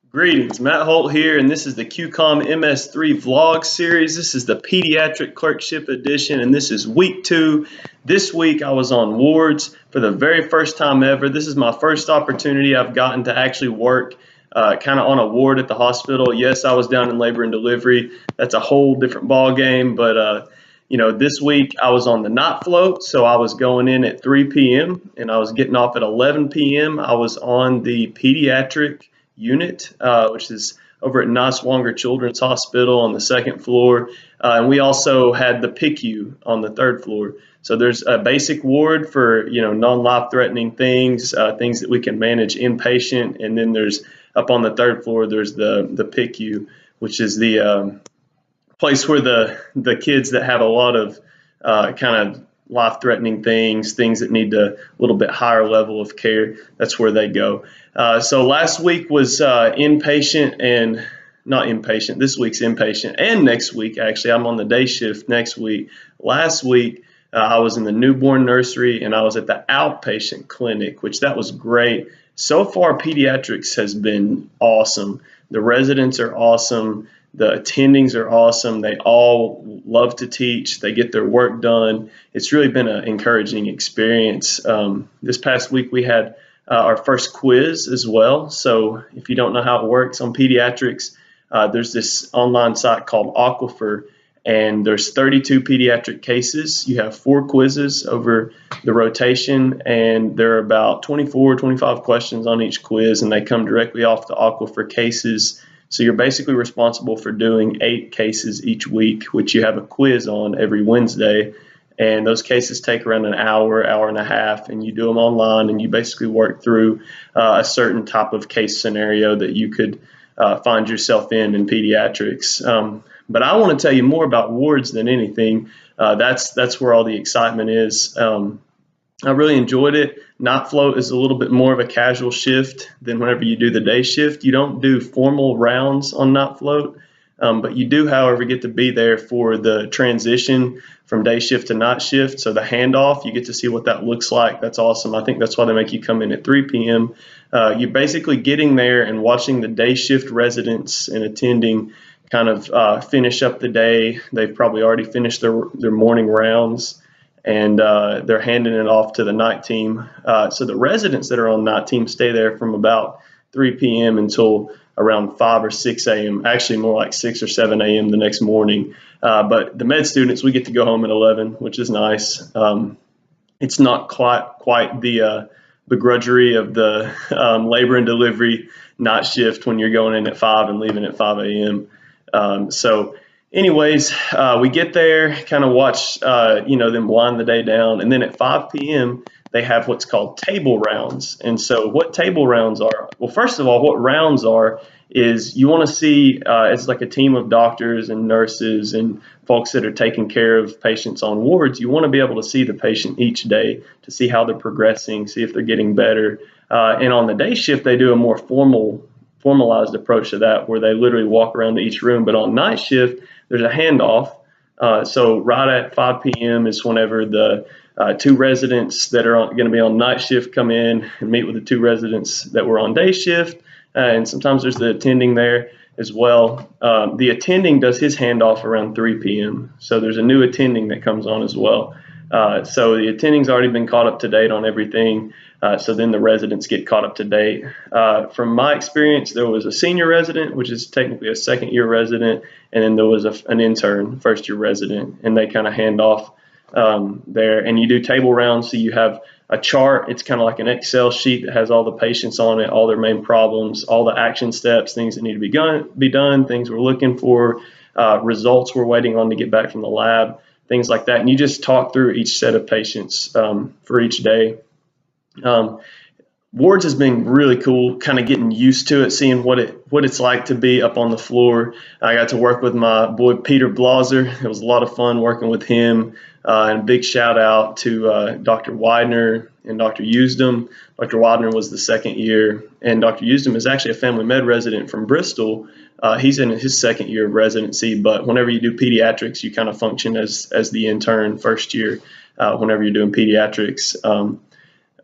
Greetings, Matt Holt here, and this is the QCOM MS3 vlog series. This is the Pediatric Clerkship Edition, and this is week 2. This week I was on wards for the very first time ever. This is my first opportunity I've gotten to actually work kind of on a ward at the hospital. Yes, I was down in labor and delivery. That's a whole different ball game, but this week I was on the night float, so I was going in at 3 p.m. and I was getting off at 11 p.m. I was on the Pediatric unit, which is over at Niswonger Children's Hospital on the second floor. And we also had the PICU on the third floor. So there's a basic ward for, non-life threatening things, things that we can manage inpatient. And then there's up on the third floor, there's the PICU, which is the place where the kids that have a lot of kind of life-threatening things that need a little bit higher level of care, that's where they go. So last week was inpatient and not inpatient. This week's inpatient, and next week, actually, I'm on the day shift next week. Last week, I was in the newborn nursery, and I was at the outpatient clinic, which that was great. So far, pediatrics has been awesome. The residents are awesome. The attendings are awesome. They all love to teach. They get their work done. It's really been an encouraging experience. This past week we had our first quiz as well. So if you don't know how it works on pediatrics, there's this online site called Aquifer, and there's 32 pediatric cases. You have 4 quizzes over the rotation, and there are about 24, 25 questions on each quiz, and they come directly off the Aquifer cases. So you're basically responsible for doing 8 cases each week, which you have a quiz on every Wednesday. And those cases take around an hour, hour and a half, and you do them online, and you basically work through a certain type of case scenario that you could find yourself in pediatrics. But I want to tell you more about wards than anything. That's where all the excitement is. I really enjoyed it. Night float is a little bit more of a casual shift than whenever you do the day shift. You don't do formal rounds on night float, but you do, however, get to be there for the transition from day shift to night shift. So the handoff, you get to see what that looks like. That's awesome. I think that's why they make you come in at 3 p.m. You're basically getting there and watching the day shift residents and attending kind of finish up the day. They've probably already finished their morning rounds, and they're handing it off to the night team. So the residents that are on night team stay there from about 3 p.m. until around 5 or 6 a.m., actually more like 6 or 7 a.m. the next morning. But the med students, we get to go home at 11, which is nice. It's not quite the begrudgery of the labor and delivery night shift when you're going in at 5 and leaving at 5 a.m. So anyways, we get there, kind of watch, them wind the day down. And then at 5 p.m., they have what's called table rounds. And so what table rounds are, well, first of all, what rounds are is you want to see, it's like a team of doctors and nurses and folks that are taking care of patients on wards. You want to be able to see the patient each day to see how they're progressing, see if they're getting better. And on the day shift, they do a more formalized approach to that, where they literally walk around to each room. But on night shift, there's a handoff. So right at 5 p.m. is whenever the 2 residents that are going to be on night shift come in and meet with the 2 residents that were on day shift. And sometimes there's the attending there as well. The attending does his handoff around 3 p.m. So there's a new attending that comes on as well. So the attending's already been caught up to date on everything. So then the residents get caught up to date. From my experience, there was a senior resident, which is technically a second-year resident, and then there was an intern, first-year resident, and they kind of hand off there. And you do table rounds, so you have a chart. It's kind of like an Excel sheet that has all the patients on it, all their main problems, all the action steps, things that need to be done, things we're looking for, results we're waiting on to get back from the lab, things like that. And you just talk through each set of patients for each day. Wards has been really cool, kind of getting used to it, seeing what it's like to be up on the floor. I got to work with my boy Peter Blauser. It was a lot of fun working with him. And a big shout out to Dr. Widener and Dr. Usdom. Dr. Widener was the second year, and Dr. Usdom is actually a family med resident from Bristol. He's in his second year of residency, but whenever you do pediatrics, you kind of function as the intern first year whenever you're doing pediatrics.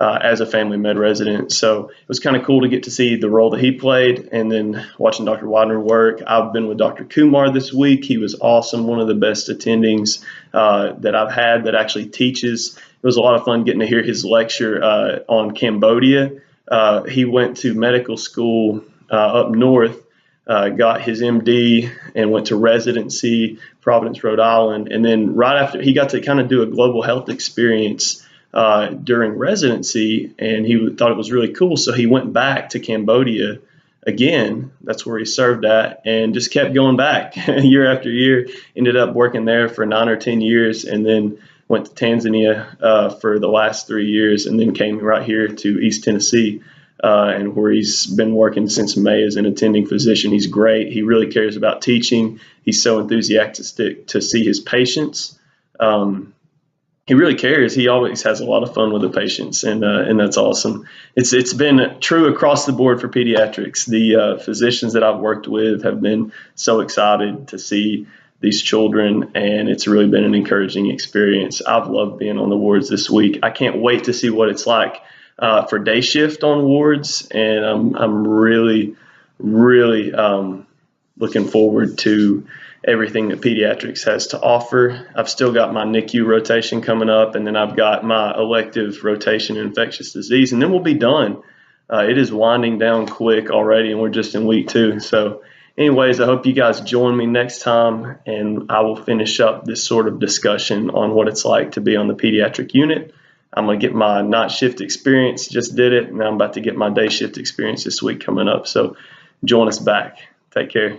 as a family med resident. So it was kind of cool to get to see the role that he played, and then watching Dr. Widener work. I've been with Dr. Kumar this week. He was awesome, one of the best attendings that I've had that actually teaches. It was a lot of fun getting to hear his lecture on Cambodia. He went to medical school up north, got his MD and went to residency, Providence, Rhode Island. And then right after, he got to kind of do a global health experience during residency, and he thought it was really cool. So he went back to Cambodia again. That's where he served at, and just kept going back year after year. Ended up working there for 9 or 10 years, and then went to Tanzania for the last 3 years, and then came right here to East Tennessee, and where he's been working since May as an attending physician. He's great. He really cares about teaching. He's so enthusiastic to see his patients. He really cares. He always has a lot of fun with the patients, and that's awesome. It's been true across the board for pediatrics. The physicians that I've worked with have been so excited to see these children, and it's really been an encouraging experience. I've loved being on the wards this week. I can't wait to see what it's like for day shift on wards, and I'm really looking forward to everything that pediatrics has to offer. I've still got my NICU rotation coming up, and then I've got my elective rotation in infectious disease, and then we'll be done. It is winding down quick already, and we're just in week 2. So anyways, I hope you guys join me next time, and I will finish up this sort of discussion on what it's like to be on the pediatric unit. I'm going to get my night shift experience, just did it, and I'm about to get my day shift experience this week coming up. So join us back. Take care.